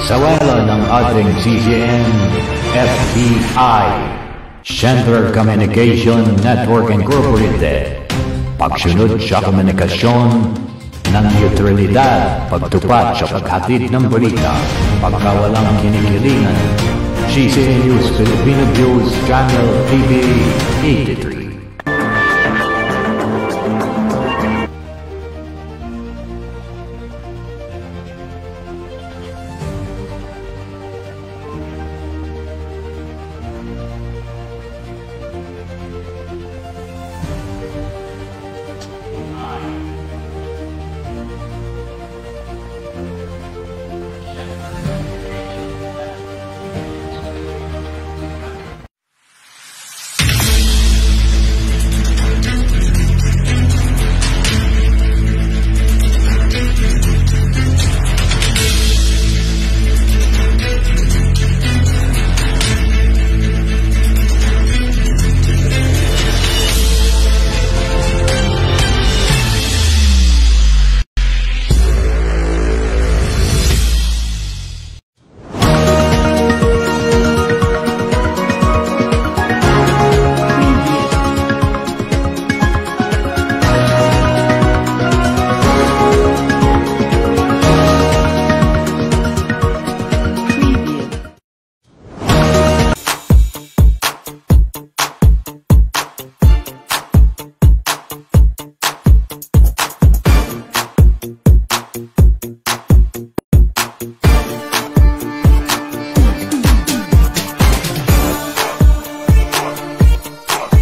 Sawala ng ating CCN, FBI, Central Communication Network Incorporated. Pagsunod sa komunikasyon ng neutralidad, pagtupad sa paghatid ng balita, pagkawalang kinikilingan. CCN News Filipino News Channel TV 83.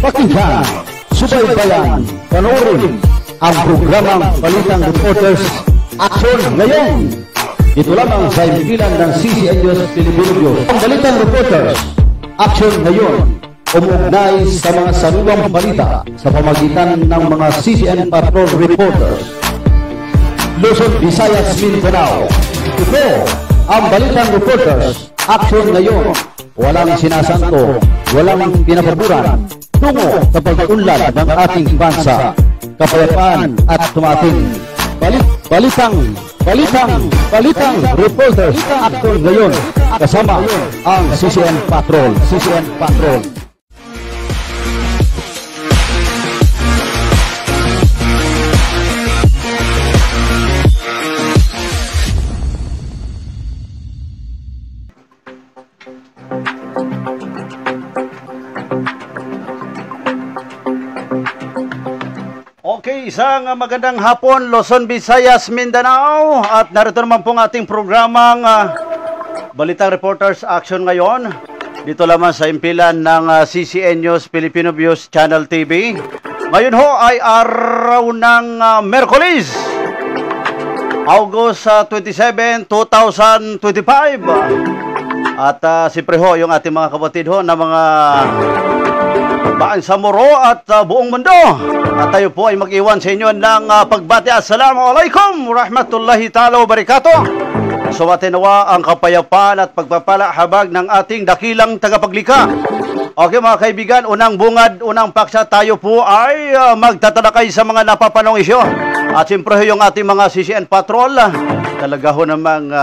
Pakinggan, subaybayan, panoorin ang programang Balitang Reporters Action Ngayon. Ito lamang sa impilan ng CCN News Filipino News. Ang Balitang Reporters Action Ngayon, umuugnay sa mga sariwang balita sa pamagitan ng mga CCN Patrol Reporters. Luzon, Visayas, Mindanao. Ito ang Balitang Reporters Action Ngayon. Walang sinasanto, walang pinapaboran tungo sa pag-unlad ng ating bansa, kapayapaan at tumating. Balitang Reporters Action Ngayon kasama ang CCN Patrol. Okay, isang magandang hapon, Luzon, Visayas, Mindanao. At narito naman pong ating programang Balitang Reporters Action Ngayon. Dito lamang sa impilan ng CCN News Filipino News Channel TV. Ngayon ho ay araw ng Miyerkules, August 27, 2025. At siyempre ho, yung ating mga kapatid ho na mga baan sa Moro at buong mundo. At tayo po ay mag-iwan sa inyo ng pagbati. Assalamualaikum warahmatullahi ta'ala wabarakatuh. Suwatin nawa ang kapayapaan at pagpapala habag ng ating dakilang tagapaglikha. Okay mga kaibigan, unang bungad, unang paksa, tayo po ay magtatalakay sa mga napapanong isyo. At siyempre yung ating mga CCN Patrol, talaga ho namang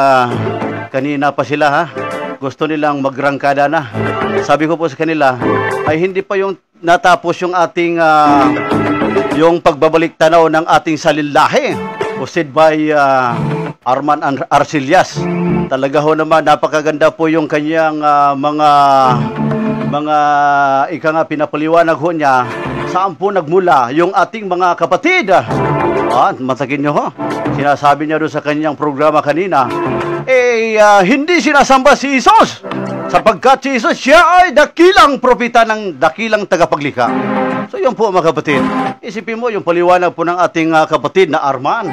kanina pa sila ha. Gusto nilang magrangkada na. Sabi ko po sa kanila, ay hindi pa yung natapos yung ating yung pagbabalik tanaw ng ating salinlahe, hosted by Arman Arcillas. Talaga ho naman, napakaganda po yung kanyang mga ika nga pinapaliwanag ho niya saan po nagmula yung ating mga kapatid. Matakin nyo ho, sinasabi niya doon sa kanyang programa kanina, hindi sinasamba si Isos sapagkat si Isos siya ay dakilang propeta ng dakilang tagapaglikha. So yun po mga kapatid, isipin mo yung paliwanag po ng ating kapatid na Arman.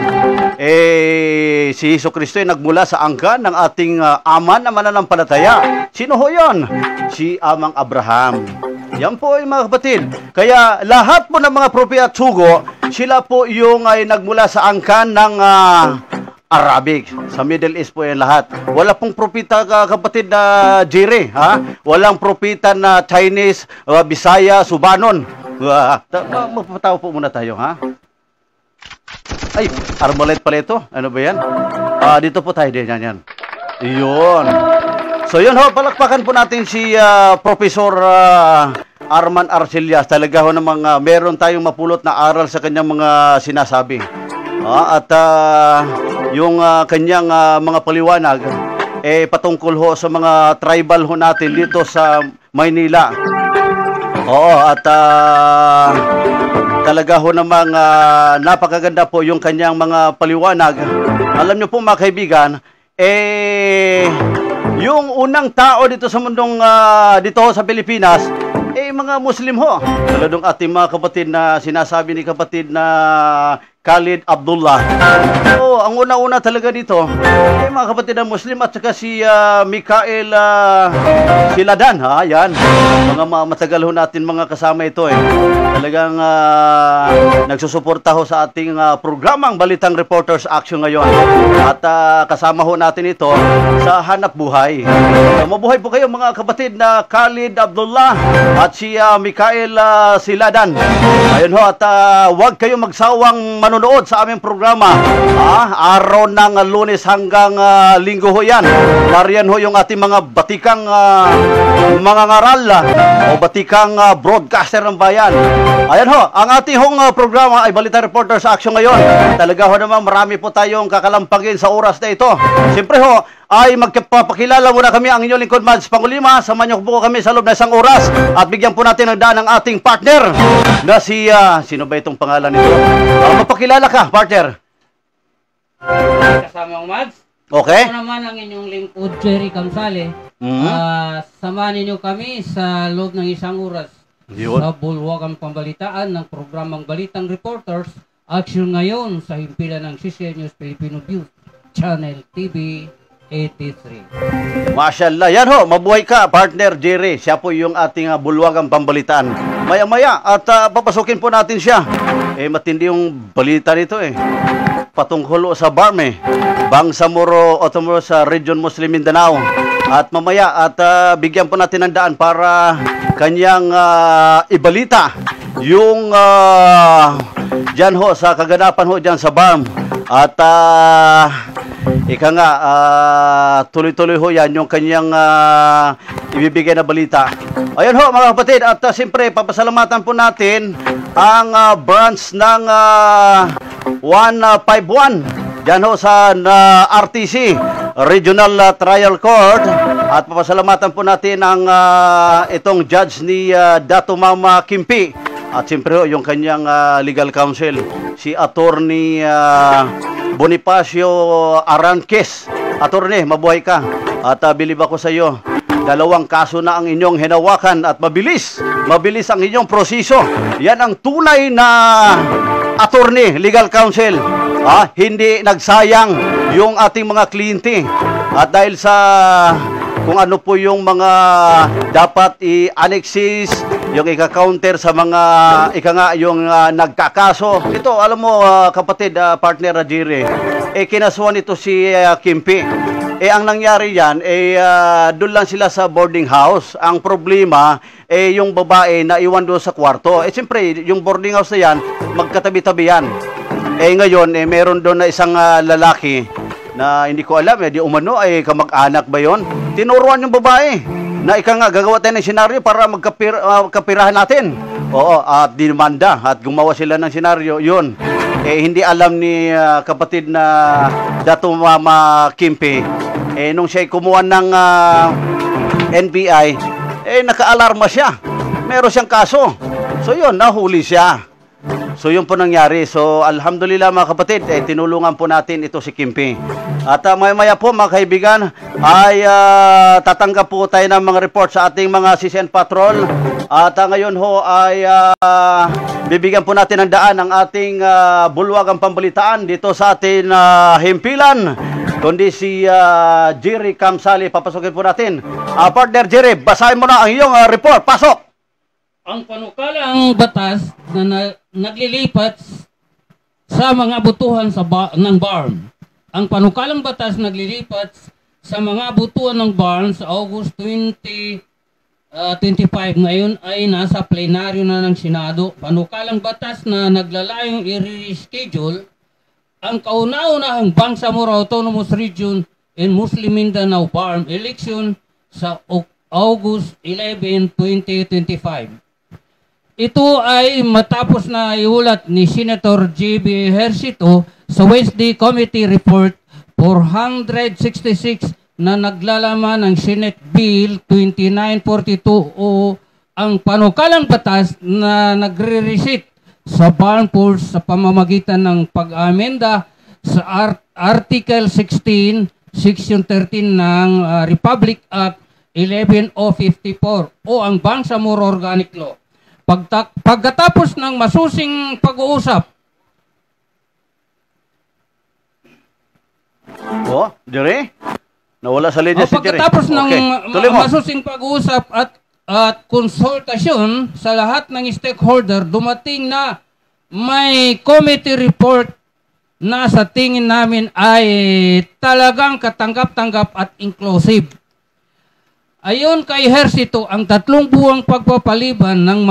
Si Hesus Kristo ay nagmula sa angkan ng ating ama na mananampalataya. Sino ho yun? Si Amang Abraham. Yan po ay mga kapatid. Kaya lahat po ng mga propeta at sugo, sila po yung ay nagmula sa angkan ng Arabic. Sa Middle East po yan lahat. Wala pong propeta kapatid na Jire, ha? Walang propeta na Chinese, Bisaya, Subanon. Magpapatawa po muna tayo, ha? Ay, Armalite pala ito. Ano ba yan? Dito po tayo din, yan. Yun. So yun ho, palakpakan po natin si Professor Arman Arcelias. Talaga ho namang meron tayong mapulot na aral sa kanyang mga sinasabi. At yung kanyang mga paliwanag patungkol ho sa mga tribal ho natin dito sa Maynila. Oo, at talaga ho namang napakaganda po yung kanyang mga paliwanag. Alam niyo po mga kaibigan, yung unang tao dito sa mundong dito sa Pilipinas, mga Muslim ho. Taladong ating mga kapatid na sinasabi ni kapatid na Khalid Abdullah. So, ang una-una talaga dito, mga kapatid na Muslim at saka si Mikael Siladan. Yan. Mga matagal ho natin mga kasama ito Talagang nagsusuporta ho sa ating programang Balitang Reporters Action ngayon. At kasama ho natin ito sa hanap buhay. So, mabuhay po kayo mga kapatid na Khalid Abdullah at si Mikael Siladan. Ayun ho, at huwag kayong magsawang manonood sa aming programa. Araw ng Lunes hanggang Linggo ho yan. Nariyan ho yung ating mga batikang mga ngaral o batikang broadcaster ng bayan. Ayan ho, ang ating hong programa ay Balita Reporters Action ngayon. Talaga ho naman marami po tayong kakalampagin sa oras na ito. Siyempre ho, ay magpapakilala muna kami ang inyong lingkod Mads Pangulima. Samahan niyo po kami sa loob na isang oras at bigyan po natin ng daan ng ating partner na si, sino ba itong pangalan nito? Mapakilala ka, partner. Kasama ang Mads. Okay. Ako naman ang inyong lingkod, Jerry Kamsale. Samahan ninyo kami sa loob ng isang oras sa bulwagang pambalitaan ng programang Balitang Reporters Action ngayon sa himpilan ng CCN News Filipino Views Channel TV 83. Mashallah. Yan ho, mabuhay ka, partner Jerry. Siya po yung ating bulwagang pambalitaan. Maya-maya at papasukin po natin siya. Matindi yung balita nito patungkol sa BARM Bangsamoro Otomoro sa Region Muslim Mindanao. At mamaya at bigyan po natin ng daan para kanyang ibalita yung dyan ho sa kaganapan ho dyan sa BARM. At ika nga, tuloy-tuloy ho yan yung kanyang ibibigay na balita. Ayan ho mga kapatid, at siyempre papasalamatan po natin ang branch ng 151 dyan ho sa RTC Regional Trial Court. At papasalamatan po natin ang itong judge ni Dato Mama Kimpi. At siyempre ho yung kanyang legal counsel, si Attorney Bonifacio Aranques. Attorney, mabuhay ka. At bilib ako sa iyo. 2 kaso na ang inyong hinawakan at mabilis ang inyong proseso. Yan ang tunay na attorney, legal counsel. Hindi nagsayang yung ating mga kliyente. At dahil sa kung ano po yung mga dapat i-annexes, yung ika-counter sa mga yung nagkakaso. Ito, alam mo kapatid, partner Jerry, kinasuhan ito si Kimpi. Ang nangyari yan, doon lang sila sa boarding house. Ang problema, yung babae na iwan doon sa kwarto. Siyempre, yung boarding house na yan, magkatabi-tabi yan. Ngayon, meron doon na isang lalaki na hindi ko alam, di umano, kamag-anak ba yon? Tinuruan yung babae na gagawa tayo ng senaryo para magkapirahan natin. Oo, at dinamanda at gumawa sila ng senaryo. Yun, hindi alam ni kapatid na Dato Mama Kimpi. Nung siya kumuha ng NBI, naka-alarma siya. Meron siyang kaso. So yun, nahuli siya. So yun po nangyari. So alhamdulillah mga kapatid, tinulungan po natin ito si Kimpi. At maya-maya po mga kaibigan ay tatanggap po tayo ng mga report sa ating mga CCN Patrol. At ngayon ho ay bibigyan po natin ng daan ang ating bulwagang pambalitaan dito sa ating himpilan. Kundi si Jerry Kamsali, papasukin po natin. Partner Jerry, basahin mo na ang iyong report. Pasok! Ang panukalang batas na naglilipat sa mga butuhan ng BARM. Ang panukalang batas naglilipat sa mga butuhan ng BARM sa August 2025 ngayon ay nasa plenaryo na ng Senado. Panukalang batas na naglalayong i-reschedule ang kauna-unahang Bangsamoro Autonomous Region and Muslim Mindanao Barm election sa August 11, 2025. Ito ay matapos na iulat ni Senator J.B. Ejercito sa Wednesday Committee Report 466 na naglalaman ng Senate Bill 2942 o ang panukalang batas na nagre-reset sa barn pools sa pamamagitan ng pag-amenda sa Article 16, Section 13 ng Republic Act 11054 o ang Bangsamoro Organic Law. Pagkatapos ng masusing pag-uusap, Jerry? Nawala sa linya si Jerry. Pagkatapos ng masusing pag-uusap at konsultasyon sa lahat ng stakeholder, dumating na may committee report na sa tingin namin ay talagang katanggap-tanggap at inclusive. Ayon kay Ejercito, ang 3 buwang pagpapaliban ng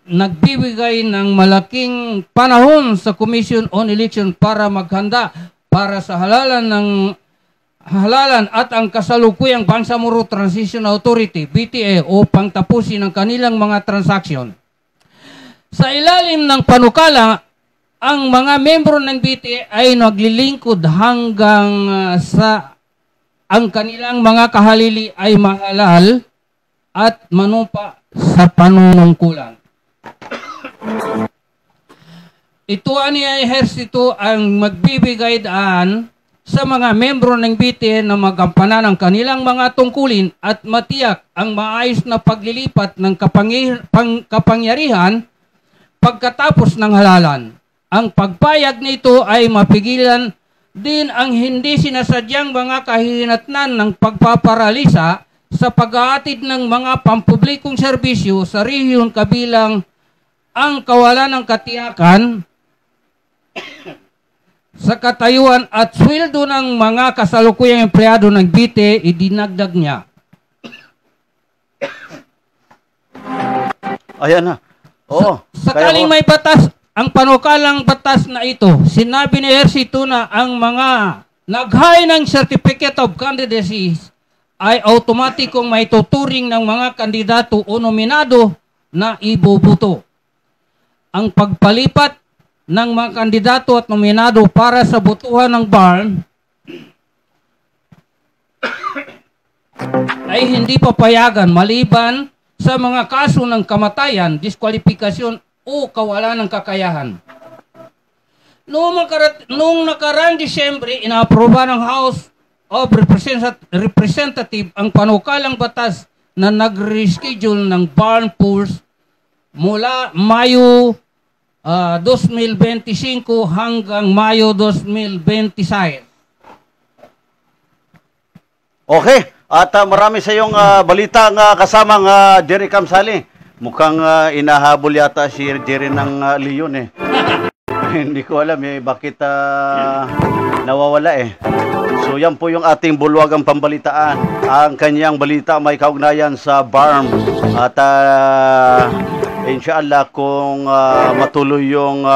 nagbibigay ng malaking panahon sa Commission on Election para maghanda para sa halalan at ang kasalukuyang Bangsamoro Transition Authority, BTA, upang tapusin ang kanilang mga transaksyon. Sa ilalim ng panukala, ang mga membro ng BTA ay naglilingkod hanggang sa ang kanilang mga kahalili ay mahalal at manumpa sa panunungkulan. Ito ni Ejercito ang magbibigay daan sa mga membro ng BTA na magampanan ang kanilang mga tungkulin at matiyak ang maayos na paglilipat ng kapangyarihan pagkatapos ng halalan. Ang pagpayag nito ay mapigilan din ang hindi sinasadyang mga kahinatnan ng pagpaparalisa sa pag-aatid ng mga pampublikong serbisyo sa rehiyon kabilang ang kawalan ng katiyakan sa katayuan at sweldo ng mga kasalukuyang empleyado ng BTA, idinagdag niya. Ayan na. Oo. Sakaling may batas, ang panukalang batas na ito, sinabi ni Ejercito na ang mga nag-high ng Certificate of Candidacy ay automatikong may tuturing ng mga kandidato o nominado na iboboto. Ang pagpalipat ng mga kandidato at nominado para sa botohan ng BARM ay hindi papayagan maliban sa mga kaso ng kamatayan, diskwalifikasyon o kawalan ng kakayahan. Noong nakaraang Disyembre, inaaproba ng House of Representatives ang panukalang batas na nag-reschedule ng barn pools mula Mayo 2025 hanggang Mayo 2026. Okay. At marami sa iyong balita nga kasamang Jerry Kamsali. Mukhang inahabol yata si Jerry ng Leon eh. Hindi ko alam bakit nawawala eh. So yan po yung ating bulwagang pambalitaan. Ang kanyang balita may kaugnayan sa BARM. At inshallah kung matuloy yung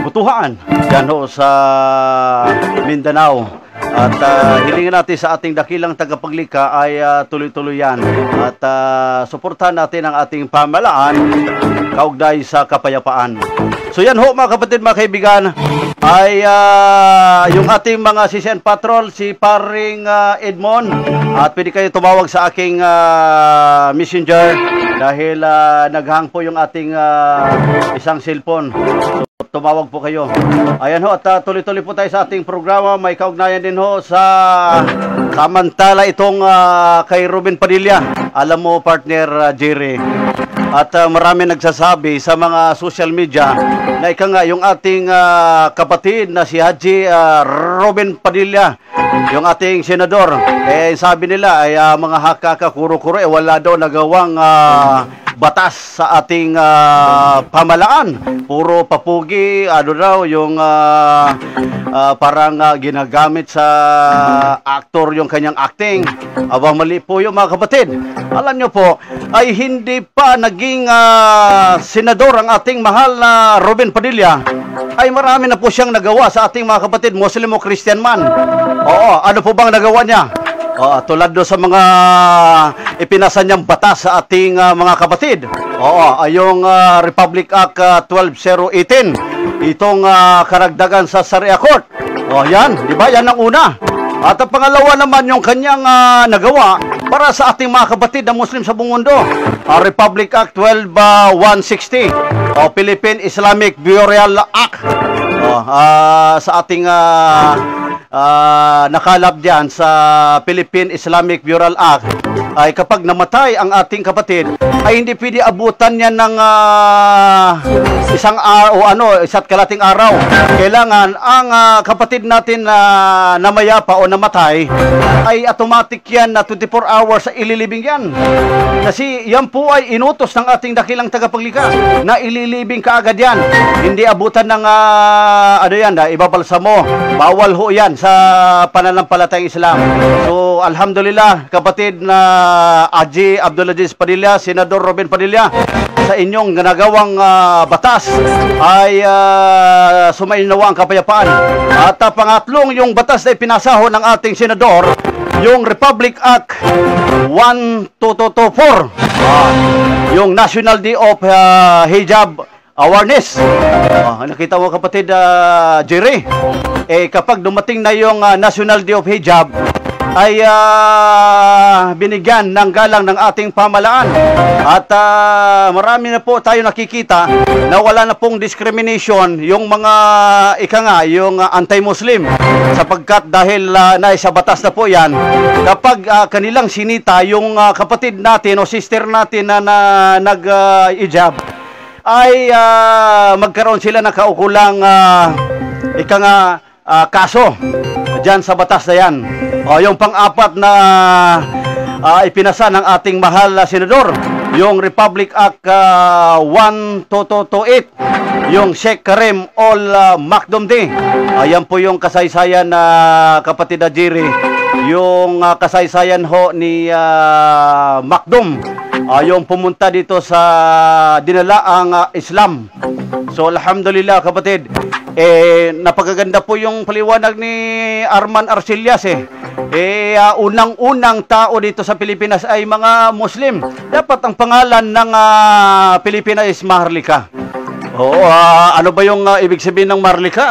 butuhan dyan ho sa Mindanao. At hilingin natin sa ating dakilang tagapaglika ay tuloy-tuloy yan. At suportahan natin ang ating pamalaan kaugnay sa kapayapaan. So yan ho mga kapatid, mga kaibigan, ay yung ating mga CCN Patrol, si Paring Edmond. At pwede kayo tumawag sa aking messenger dahil naghang po yung ating isang cellphone. So tumawag po kayo. Ayan ho, at tuloy-tuloy po tayo sa ating programa. May kaugnayan din ho sa samantala itong kay Ruben Padilla. Alam mo, partner Jerry. At marami nagsasabi sa mga social media na ika nga yung ating kapatid na si Haji Ruben Padilla, yung ating senador, sabi nila ay mga hakaka kuro-kuro wala daw nagawang batas sa ating pamalaan. Puro papugi, ano daw, yung parang ginagamit sa aktor yung kanyang acting. Aba, mali po yung mga kapatid. Alam nyo po, ay hindi pa naging senador ang ating mahal na Robin Padilla, ay marami na po siyang nagawa sa ating mga kapatid, Muslim o Christian man. Oo, ano po bang nagawa niya? Tulad do sa mga ipinasa niyang batas sa ating mga kapatid. Oo, yung Republic Act 12018. Itong karagdagan sa Sharia Court. Yan, di ba? Yan ang una. At ang pangalawa naman yung kanyang nagawa para sa ating mga kapatid na Muslim sa buong mundo. Republic Act 12160. Philippine Islamic Burial Act. Sa ating nakalap dyan sa Philippine Islamic Burial Act, ay kapag namatay ang ating kapatid, ay hindi pwede abutan yan ng isa't kalating araw. Kailangan ang kapatid natin na namayapa o namatay ay automatic yan na 24 hours sa ililibing yan. Kasi yan po ay inutos ng ating dakilang tagapaglikha na ililibing kaagad yan. Hindi abutan ng ibabalsa mo. Bawal ho yan sa pananampalatayang Islam. So, alhamdulillah, kapatid na Haji Abdulaziz Padilla, Senador Robin Padilla, sa inyong ginagawang batas ay sumainawa ang kapayapaan. At pangatlong, yung batas na ipinasaho ng ating senador, yung Republic Act 12224, yung National Day of Hijab Awareness. Nakita mo kapatid Jerry, kapag dumating na yung National Day of Hijab, ay binigyan ng galang ng ating pamalaan. At marami na po tayo nakikita na wala na pong discrimination yung mga yung anti-Muslim, sapagkat dahil naisa batas na po yan, kapag kanilang sinita yung kapatid natin o sister natin na nag-hijab, ay magkaroon sila ng kaukulang kaso dyan sa batas na yan. Yung pang-apat na ipinasa ng ating mahal na senador, yung Republic Act 12228, yung Sheikh Karim Ol Maktoum Day. Ayan po yung kasaysayan na kapatid na Jiri, yung kasaysayan ho ni Maktoum, yung pumunta dito sa dinalaang Islam. So alhamdulillah kapatid, napakaganda po yung paliwanag ni Arman Arcelias. Unang-unang tao dito sa Pilipinas ay mga Muslim. Dapat ang pangalan ng Pilipinas is Maharlika. Oo, ano ba yung ibig sabihin ng Maharlika,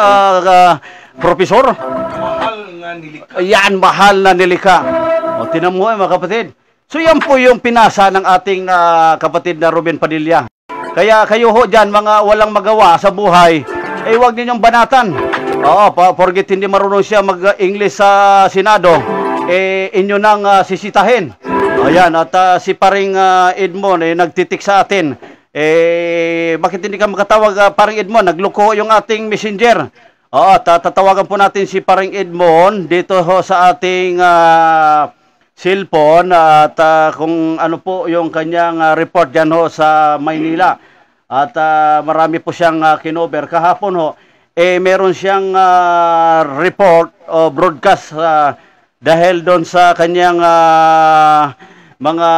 Profesor? Mahal na nilika. Yan, mahal na nilika. Tinan mo mga kapatid. So yan po yung pinasa ng ating kapatid na Robin Padilla. Kaya kayo ho dyan, mga walang magawa sa buhay, huwag ninyong banatan. Forget hindi marunong siya mag-English sa Senado, inyo nang sisitahin. Ayan, at si paring Edmond nagtitik sa atin. Bakit hindi ka makatawag, paring Edmond? Nagloko yung ating messenger. Tatawagan po natin si paring Edmond dito ho sa ating cellphone, at kung ano po yung kanyang report dyan ho sa Maynila. At marami po siyang kinover. Kahapon ho, meron siyang report o broadcast dahil doon sa kanyang mga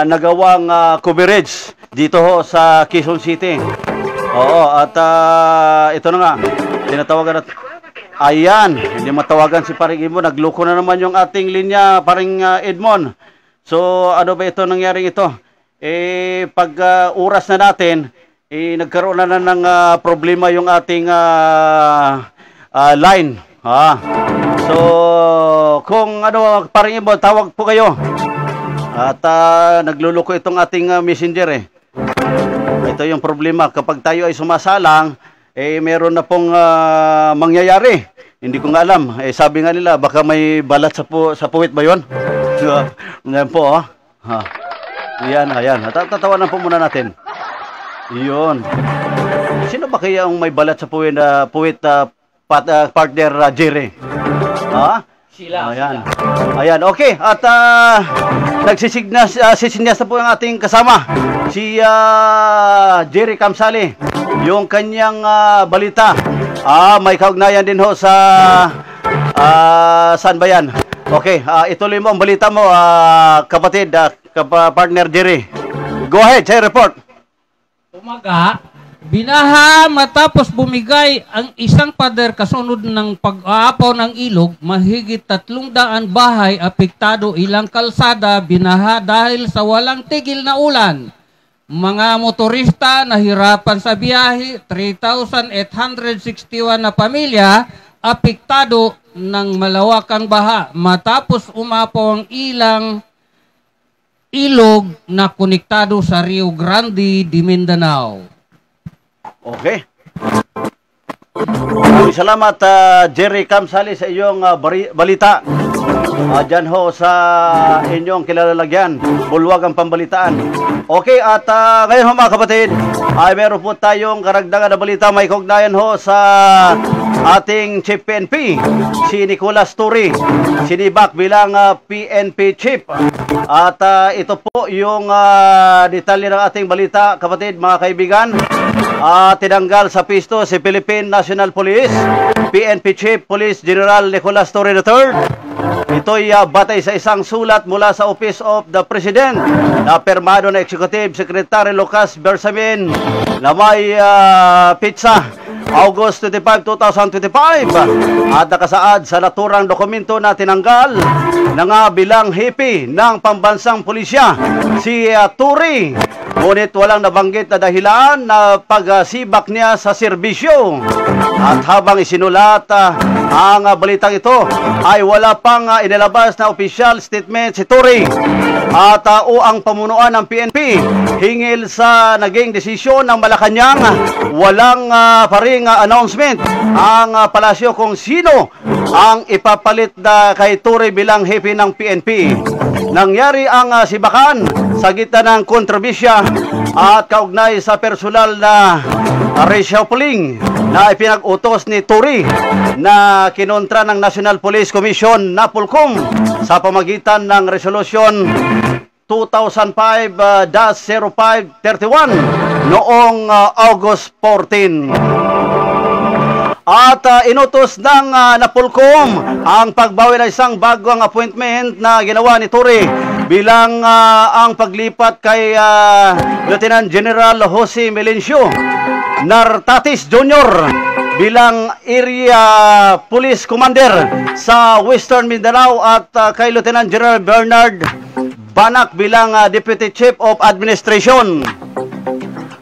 nagawang coverage dito ho sa Quezon City. At ito na nga, tinatawagan natin. Ayan, hindi matawagan si paring Edmond. Nagloko na naman yung ating linya, paring Edmond. So, ano ba ito nangyaring ito? Pag oras na natin, nagkaroon na ng problema yung ating line. So, kung ano, paring Edmond, tawag po kayo. At nagluloko itong ating messenger. Ito yung problema. Kapag tayo ay sumasalang, meron na pong mangyayari. Hindi ko nga alam. Sabi nga nila, baka may balat sa puwit ba yun? Ngayon po, Ayan. Tatawanan po muna natin. Yun. Sino ba kaya ang may balat sa puwit, partner Jerry? Ayan, okay. At nagsisinyas na po ang ating kasama, si Jerry Kamsali. Yung kanyang balita, may kaugnayan din ho sa saan ba yan? Okay, ituloy mo ang balita mo, kapatid, partner Jerry. Go ahead, say report. Umaga, binaha matapos bumigay ang isang pader kasunod ng pag-aapaw ng ilog, mahigit 300 bahay apektado, ilang kalsada binaha dahil sa walang tigil na ulan. Mga motorista nahirapan sa biyahe, 3,861 na pamilya apektado ng malawakang baha matapos umapaw ang ilang ilog na konektado sa Rio Grande de Mindanao. Okay. Maraming salamat, Jerry Kamsali, sa iyong balita. Dyan ho sa inyong kilalagyan, bulwag ang pambalitaan. Okay, at ngayon ho mga kapatid, ay meron po tayong karagdagan na balita. May kaugnayan ho sa ating Chief PNP, si Nicolas Turi, sinibak bilang PNP Chief. At ito po yung detalye ng ating balita, kapatid, mga kaibigan. Tinanggal sa pisto si Philippine National Police, PNP Chief Police General Nicolas Torre III. Ito'y batay sa isang sulat mula sa Office of the President na permado na Executive Secretary Lucas Bersamin na may pitsa August 25, 2025 at nakasaad sa naturang dokumento na tinanggal na nga bilang hipi ng pambansang pulisya si Turi. Ngunit walang nabanggit na dahilan na pagsibak niya sa serbisyo. At habang isinulat ang balitang ito, ay wala pang inilabas na official statement si Turi. At ang pamunuan ng PNP hingil sa naging desisyon ng Malacanang, walang pa ring announcement ang palasyo kung sino ang ipapalit na kay Turi bilang hepe ng PNP. Nangyari ang sibakan sa gitna ng kontrobersya at kaugnay sa personal na reshuffling na ipinag-utos ni Turi na kinontra ng National Police Commission NAPOLCOM sa pamagitan ng Resolution 2005-0531 noong August 14. At inutos ng NAPOLCOM ang pagbawi ng isang bagong appointment na ginawa ni Turi bilang ang paglipat kay Lieutenant General Jose Melencio Nartatis Jr. bilang Area Police Commander sa Western Mindanao at kay Lieutenant General Bernard Banak bilang Deputy Chief of Administration.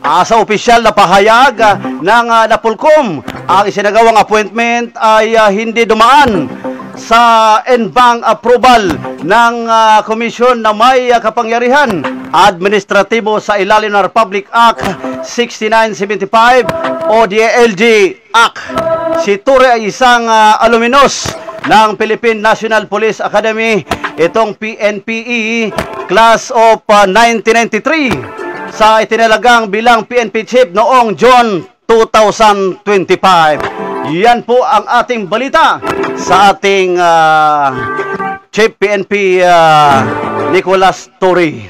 Sa opisyal na pahayag ng NAPOLCOM, ang isinagawang appointment ay hindi dumaan sa en-banc approval ng komisyon na may kapangyarihan administratibo sa ilalim ng Republic Act 6975 o DLG Act. Si Turi ay isang alumnus ng Philippine National Police Academy, itong PNPE Class of 1993. Sa itinalagang bilang PNP Chief noong June 2025. Yan po ang ating balita sa ating Chief PNP Nicolas Turi.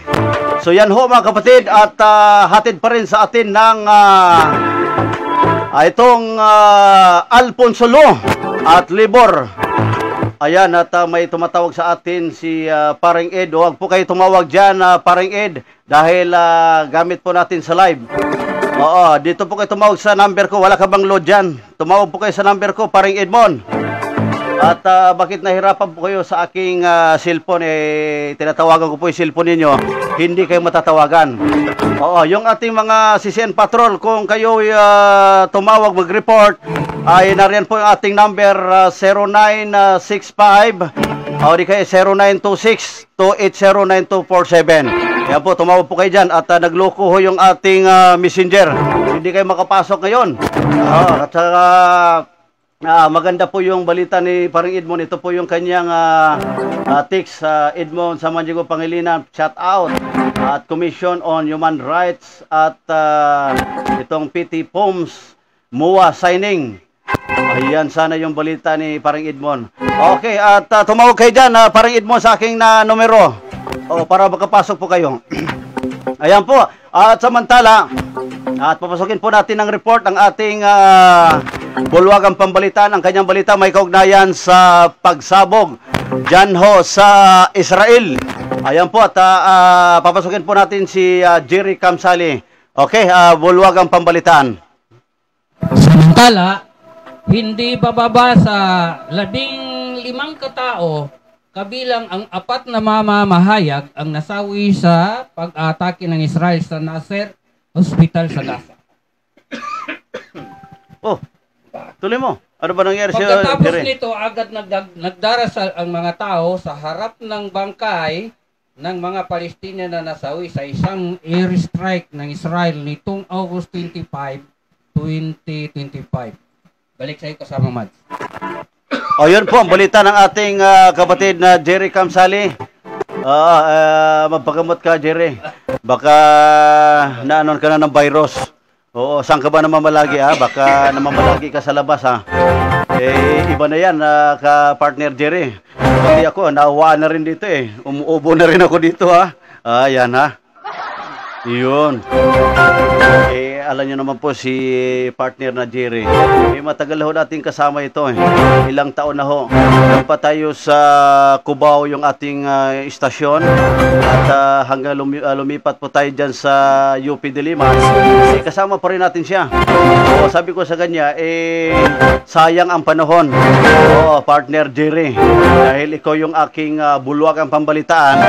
So yan ho mga kapatid, at hatid pa rin sa atin ng itong Alfonso Lo at Libor. Ayan, at may tumatawag sa atin si Paring Ed. Huwag po kayo tumawag dyan, Paring Ed, dahil gamit po natin sa live. Oo, dito po kayo tumawag sa number ko. Wala ka bang load dyan? Tumawag po kayo sa number ko, Paring Edmond. At bakit nahirapan po kayo sa aking cellphone? Tinatawagan ko po yung cellphone ninyo. Hindi kayo matatawagan. Oo, yung ating mga CCN Patrol, kung kayo tumawag, mag-report, ay nariyan po yung ating number 0965 o di kayo 0926-280-9247. Yan po, tumawag po kayo dyan at nagloko ho yung ating messenger. Hindi kayo makapasok ngayon. At saka maganda po yung balita ni Paring Edmond. Ito po yung kanyang text, Edmond Samandigo Pangilinan, shout out at Commission on Human Rights at itong PT POMS MOA signing. Ayan, sana yung balita ni Parang Edmond. Okay, at tumawag kayo dyan, Parang Edmond, sa aking numero. Para makapasok po kayo. Ayan po. At samantala, at papasokin po natin ng report ang ating bulwagang pambalitaan. Ang kanyang balita may kaugnayan sa pagsabog dyan ho sa Israel. Ayan po, at papasokin po natin si Jerry Kamsali. Okay, bulwagang pambalitaan. Samantala, hindi bababa sa 15 katao, kabilang ang 4 na mamamahayag ang nasawi sa pag-atake ng Israel sa Nasser Hospital sa Gaza. Tuloy mo. Ano ba nangyari sa Pagkatapos Jerry? nito, agad nagdarasal ang mga tao sa harap ng bangkay ng mga Palestina na nasawi sa isang airstrike ng Israel nitong August 25, 2025. Balik sa iyo kasama, Mads. Yun po ang balita ng ating kapatid na Jerry Kamsali. Magpagamot ka, Jerry. Baka naanon ka na ng virus. Oo, saan ka ba namamalagi, Baka namamalagi ka sa labas, iba na yan, ka-partner Jerry. Pati ako, naawaan na rin dito, Umuubo na rin ako dito, Yan, Yun. Alam nyo naman po si partner na Jerry. Matagal na ho natin kasama ito. Ilang taon na ho. Pa tayo sa Cubao yung ating istasyon. At hanggang lumipat po tayo dyan sa UP Diliman. Kasama pa rin natin siya. Sabi ko sa kanya, sayang ang panahon. Partner Jerry. Dahil ikaw yung aking bulwagang pambalitaan.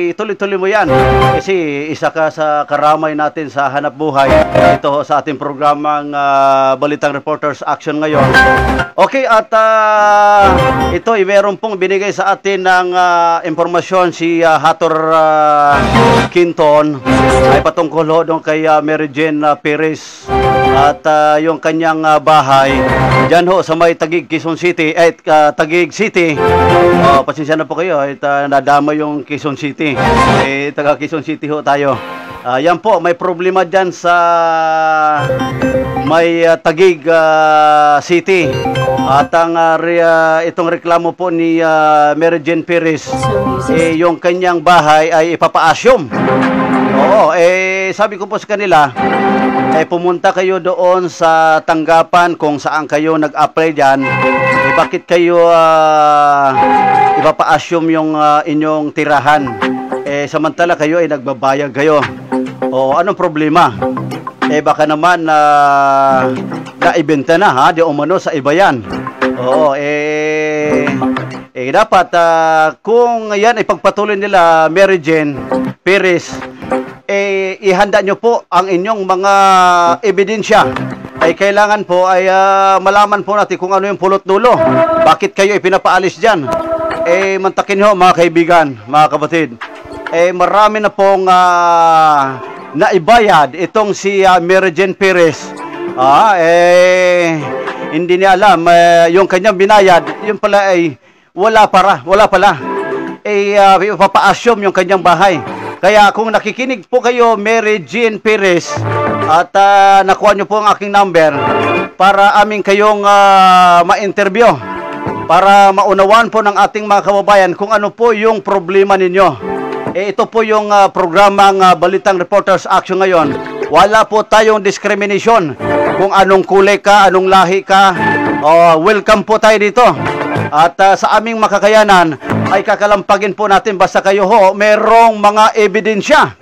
Tuloy-tuloy mo yan. Kasi isa ka sa karamay natin sa hanap buhay ito sa ating programang Balitang Reporters Action ngayon. Okay, at ito meron pong binigay sa atin ng impormasyon si Hator Quinton ay patungkol ho doon kay Mary Jane Perez at yung kanyang bahay dyan ho sa may Taguig, Quezon City Taguig City. Pasensya na po kayo at nadama yung Quezon City. Taga Quezon City ho tayo. Yan po, may problema dyan sa may Taguig City. At ang itong reklamo po ni Mary Jane Perez, yung kanyang bahay ay ipapaasyom. Sabi ko po sa kanila, pumunta kayo doon sa tanggapan kung saan kayo nag-apply dyan. Bakit kayo ipapaasyom yung inyong tirahan? Samantala kayo ay nagbabayag kayo. Anong problema? Baka naman naibenta na, di umano sa iba yan. Dapat kung yan ipagpatuloy nila Mary Jane Perez, ihanda nyo po ang inyong mga ebidensya. Kailangan po ay malaman po natin kung ano yung pulot dulo. Bakit kayo ipinapaalis dyan? Mantakin nyo mga kaibigan, mga kapatid. Marami na pong naibayad itong si Mary Jane Perez. Hindi niya alam yung kanyang binayad, yun pala ay wala pala. Ipapa-assume yung kanyang bahay. Kaya kung nakikinig po kayo, Mary Jane Perez, at nakuha nyo po ang aking number para aming kayong ma-interview, para maunawaan po ng ating mga kababayan kung ano po yung problema ninyo. Ito po yung programang Balitang Reporters Action ngayon. Wala po tayong discrimination. Kung anong kulay ka, anong lahi ka, welcome po tayo dito. At sa aming makakayanan ay kakalampagin po natin basta kayo ho merong mga ebidensya.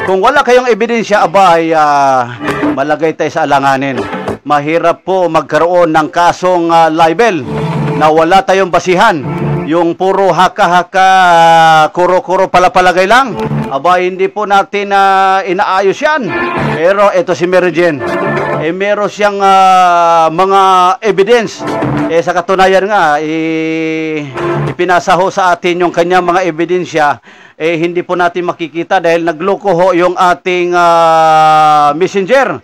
Kung wala kayong ebidensya, ay malagay tayo sa alanganin. Mahirap po magkaroon ng kasong libel na wala tayong basihan. Yung puro haka-haka, kuro-kuro palapalagay lang. Hindi po natin inaayos yan. Pero ito si Mary Jane, meron siyang mga evidence. Sa katunayan nga, ipinasa ho sa atin yung kanyang mga ebidensya. Hindi po natin makikita dahil nagloko ho yung ating messenger.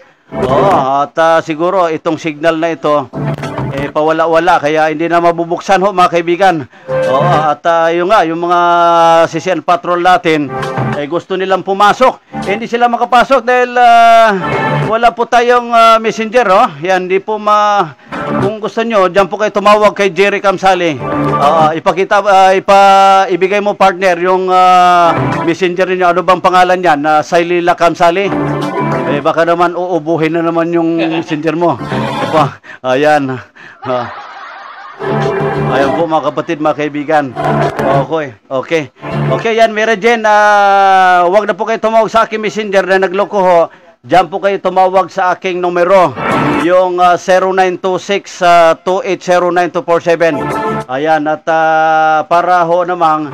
At siguro itong signal na ito, pawala-wala, kaya hindi na mabubuksan ho mga kaibigan. At yung mga CCN patrol natin gusto nilang pumasok. Hindi sila makapasok dahil wala po tayong messenger. Yan, hindi po kung gusto nyo, dyan po kayo tumawag kay Jerry Kamsali. Ibigay mo partner yung messenger niyo. Ano bang pangalan yan? Sailila Kamsali? Baka naman uubuhin na naman yung messenger mo. Ayan. Ayan po mga kapatid, mga kaibigan. Okay, yan, Mary Jane. Huwag na po kayo tumawag sa aking messenger na nagloko ho. Diyan po kayo tumawag sa aking numero, yung 0926-2809247. Ayan, at para ho namang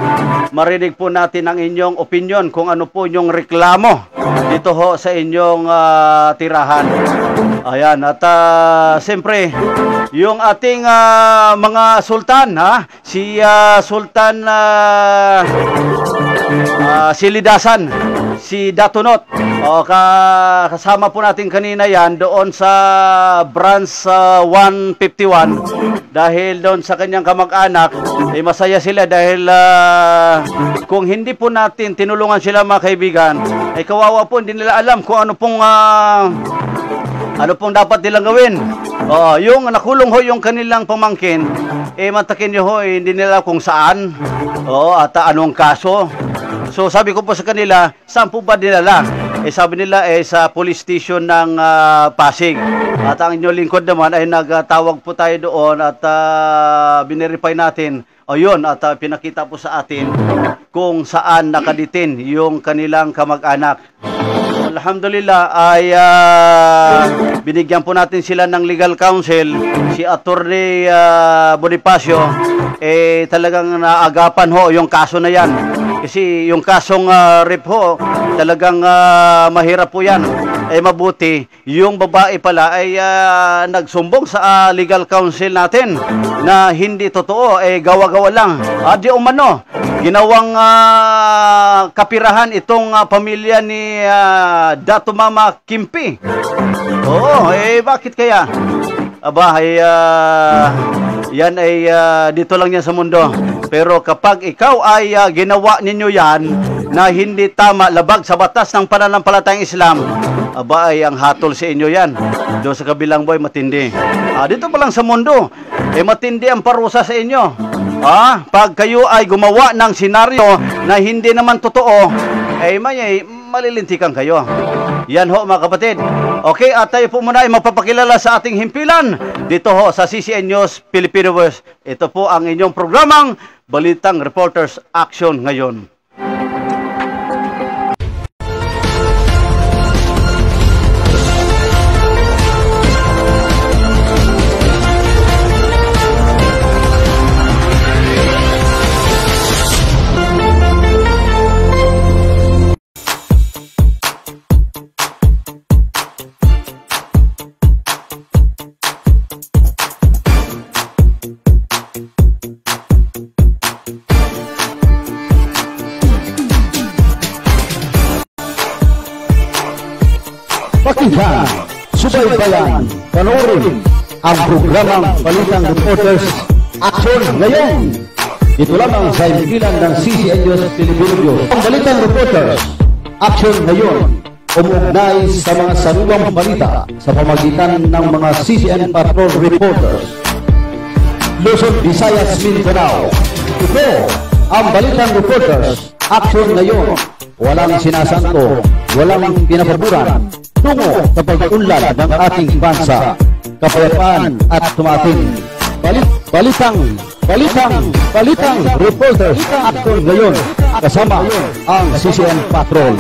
marinig po natin ang inyong opinion kung ano po yung reklamo dito ho sa inyong tirahan. Ayan, at siyempre, yung ating mga sultan, si Sultan Silidasan, si Datunot. Kasama po natin kanina yan doon sa branch 151 dahil doon sa kanyang kamag-anak masaya sila dahil kung hindi po natin tinulungan sila mga kaibigan kawawa po, hindi nila alam kung ano pong dapat nilang gawin. Yung nakulong ho yung kanilang pamangkin matakin nyo ho, hindi nila kung saan at anong kaso. So sabi ko po sa kanila, saan po ba dinala? Sabi nila sa police station ng Pasig. At ang inyong lingkod naman ay nagtawag po tayo doon at binerify natin. Yun, at pinakita po sa atin kung saan nakaditin yung kanilang kamag-anak. Alhamdulillah ay binigyan po natin sila ng legal counsel. Si Attorney Bonifacio talagang naagapan ho yung kaso na yan. Kasi yung kasong rape ho, talagang mahirap po yan. Mabuti, yung babae pala ay nagsumbong sa legal counsel natin na hindi totoo, gawa-gawa lang. Di umano, ginawang kapirahan itong pamilya ni Dato Mama Kimpi. Bakit kaya? Yan ay dito lang yan sa mundo. Pero kapag ikaw ay ginawa ninyo yan na hindi tama, labag sa batas ng pananampalatayang Islam, ay ang hatol sa inyo yan. Doon sa kabilang buhay, matindi. Dito pa lang sa mundo, matindi ang parusa sa inyo. Pag kayo ay gumawa ng senaryo na hindi naman totoo, malilintikan kayo. Yan ho mga kapatid. Okay, at tayo po muna ay magpapakilala sa ating himpilan dito ho sa CCN News Filipino Voice. Ito po ang inyong programang Balitang Reporters Action ngayon. Pakinggan, subaybayan, panoorin ang programang Balitang Reporters Action ngayon. Ito lamang sa himpilan ng CCN News Filipino. Ang Balitang Reporters Action ngayon, umuugnay sa mga sariwang balita sa pamagitan ng mga CCN Patrol Reporters. Luzon, Visayas, Mindanao. Ito ang Balitang Reporters Action ngayon. Walang sinasanto, walang pinapaboran tungo sa pag-unlad ng ating bansa, kapayapaan at tumating. Balitang Reporters Action ngayon kasama ang CCN Patrol.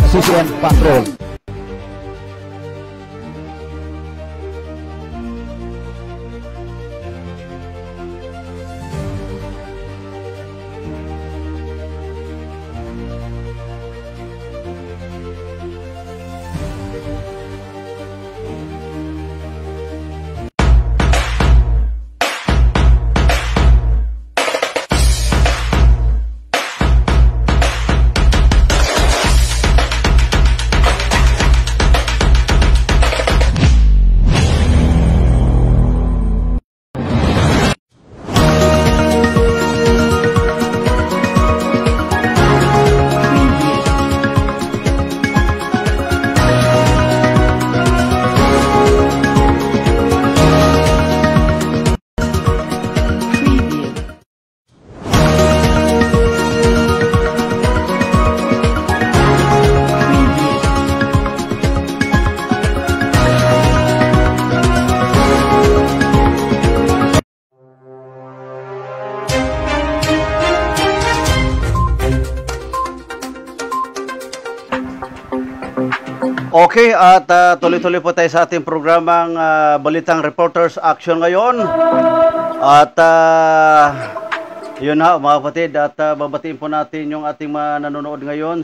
Okay, at tuloy-tuloy po tayo sa ating programang Balitang Reporters Action ngayon. At yun na mga kapatid, at babatiin po natin yung ating nanonood ngayon,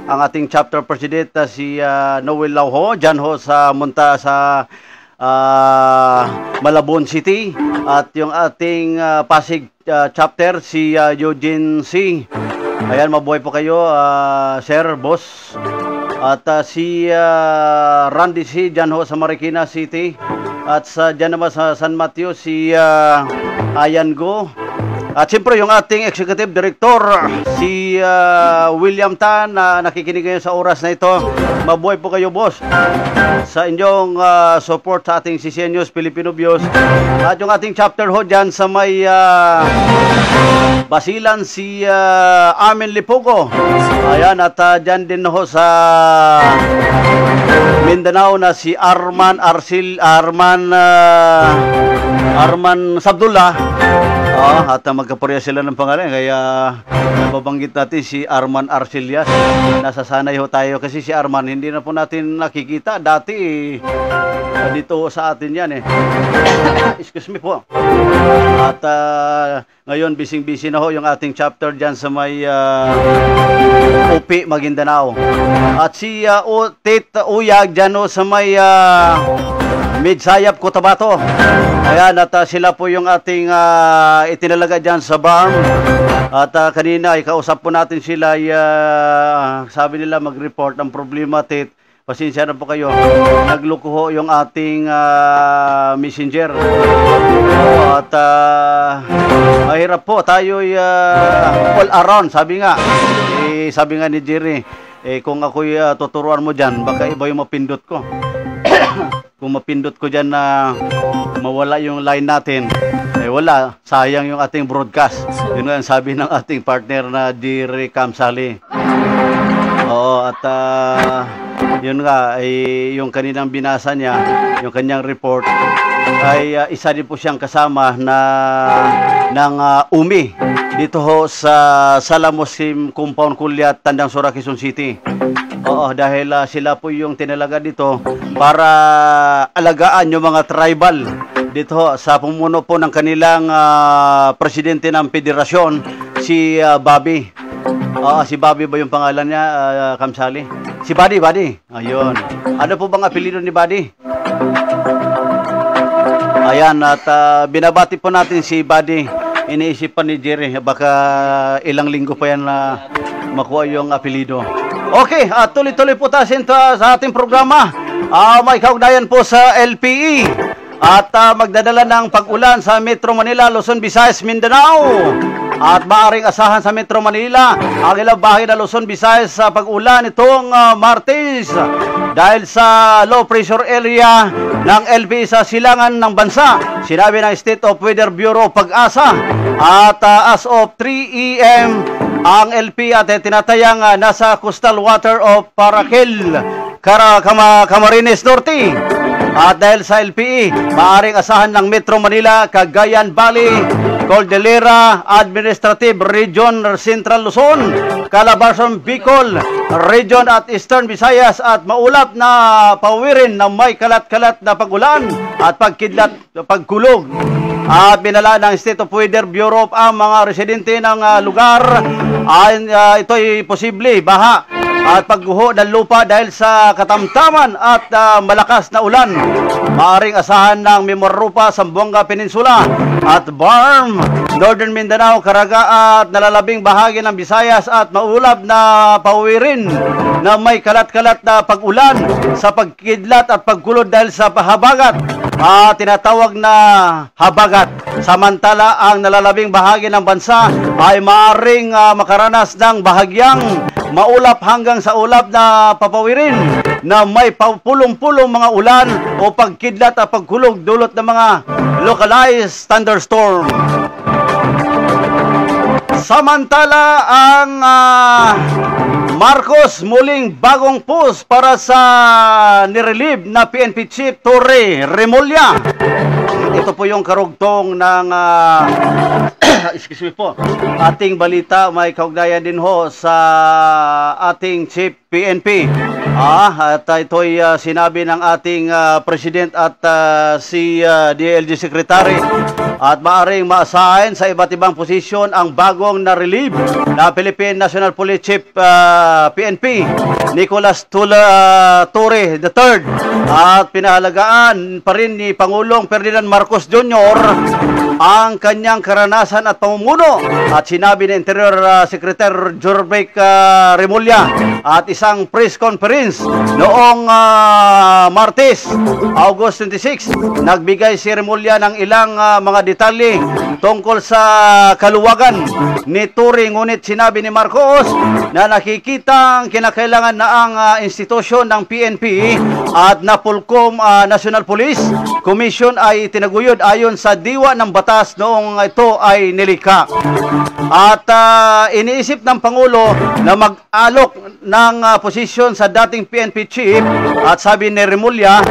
ang ating chapter president, si Noel Lauho, dyan ho sa Malabon City, at yung ating Pasig chapter, si Eugene C. Ayan, mabuhay po kayo, sir, boss. At si Randy C. dyan ho sa Marikina City. At dyan naman sa San Mateo, si Ayan Go. At siyempre yung ating executive director, si William Tan, na nakikinig ngayon sa oras na ito. Mabuhay po kayo, boss, sa inyong support sa ating CCN News Filipino Views. At yung ating chapter ho dyan sa may Basilan, si Amin Lipugo. Ayan, at dyan din ho sa Mindanao na si Arman Sabdullah. At magkapareha sila ng pangalan, kaya nababanggit natin si Arman Arcelias. Nasasanay ho tayo kasi si Arman hindi na po natin nakikita dati, dito sa atin yan excuse me po. At ngayon bising-busy na ho yung ating chapter dyan sa may UP Maguindanao. At si Tit Uyag dyan ho sa may Midsayap, Cotabato. Ayan, at sila po yung ating itinalaga dyan sa barn. At kanina, ikausap po natin sila, sabi nila mag-report ang problema, Tit. Pasensya na po kayo. Nagloko ho yung ating messenger. At mahirap po, tayo'y all around, sabi nga. Sabi nga ni Jerry, kung ako'y tuturuan mo dyan, baka iba yung mapindot ko. Kung mapindot ko dyan na mawala yung line natin, wala, sayang yung ating broadcast. Yun nga ang sabi ng ating partner na Jerry Kamsali. Oo, at yun nga, yung kaninang binasa niya, yung kanyang report, ay isa din po siyang kasama ng UMI dito ho sa Salamosim Compound Kulyat, Tandang Sora, Quezon City. Oo, dahil sila po yung tinalaga dito para alagaan yung mga tribal dito ho, sa pumuno po ng kanilang presidente ng federasyon, si Bobby. Si Bobby ba yung pangalan niya, Kamsali? Si Buddy. Ayun. Ano po bang apelyido ni Buddy? Ayan, at binabati po natin si Buddy. Iniisip pa ni Jerry, baka ilang linggo pa yan na makuha yung apelyido. Okay, tuloy-tuloy po tayo sa ating programa. May kaugnayan po sa LPE at magdadala ng pag-ulan sa Metro Manila, Luzon, Visayas, Mindanao. At maaaring asahan sa Metro Manila ang ilang bahagi ng Luzon, Visayas sa pag-ulan itong Martes dahil sa low pressure area ng LPE sa silangan ng bansa. Sinabi ng State of Weather Bureau Pag-asa. At as of 3 AM, ang LP at tinatayang nasa coastal water of Paraquel, Camarines Norte. At dahil sa LPE, maaaring asahan ng Metro Manila, Cagayan Valley, Cordillera Administrative Region, Central Luzon, Calabarzon, Bicol Region at Eastern Visayas at maulap na pawirin na may kalat-kalat na pagulan at pagkulog. At binala ng State of Weather Bureau ang mga residente ng lugar. Ito'y posible baha at pagguho ng lupa dahil sa katamtaman at malakas na ulan. Maaring asahan ng Mimarupa, Zamboanga Peninsula at Barm, Northern Mindanao, Caraga at nalalabing bahagi ng Visayas at maulap na pawirin na may kalat-kalat na pag-ulan sa pagkidlat at pagkulod dahil sa habagat. Tinatawag na habagat. Samantala, ang nalalabing bahagi ng bansa ay maaaring makaranas ng bahagyang maulap hanggang sa ulap na papawirin na may pulong-pulong mga ulan o pagkidlat at pagkulog dulot ng mga localized thunderstorm. Samantala, ang Marcos muling bagong post para sa nirelieve na PNP Chief Torre Remulla. Ito po yung karugtong ng excuse me po, ating balita. May kaugnayan din ho sa ating Chief PNP. At ito'y sinabi ng ating President at si DILG Secretary, at maaaring maasahin sa iba't ibang posisyon ang bagong na-relieve na Philippine National Police Chief PNP, Nicolas Torre III, at pinahalagaan pa rin ni Pangulong Ferdinand Marcos Jr. ang kanyang karanasan at pamumuno. At sinabi ni Interior Secretary Jorbek Remulla at isang press conference noong Martes, August 26, nagbigay si Remulla ng ilang mga detalye tungkol sa kaluwagan ni Torre. Ngunit sinabi ni Marcos na nakikitang kinakailangan na ang institusyon ng PNP at Napolcom National Police Commission ay tinaguyod ayon sa diwa ng batas noong ito ay nilikha. At iniisip ng Pangulo na mag-alok ng posisyon sa dating PNP chief, at sabi ni Remulla,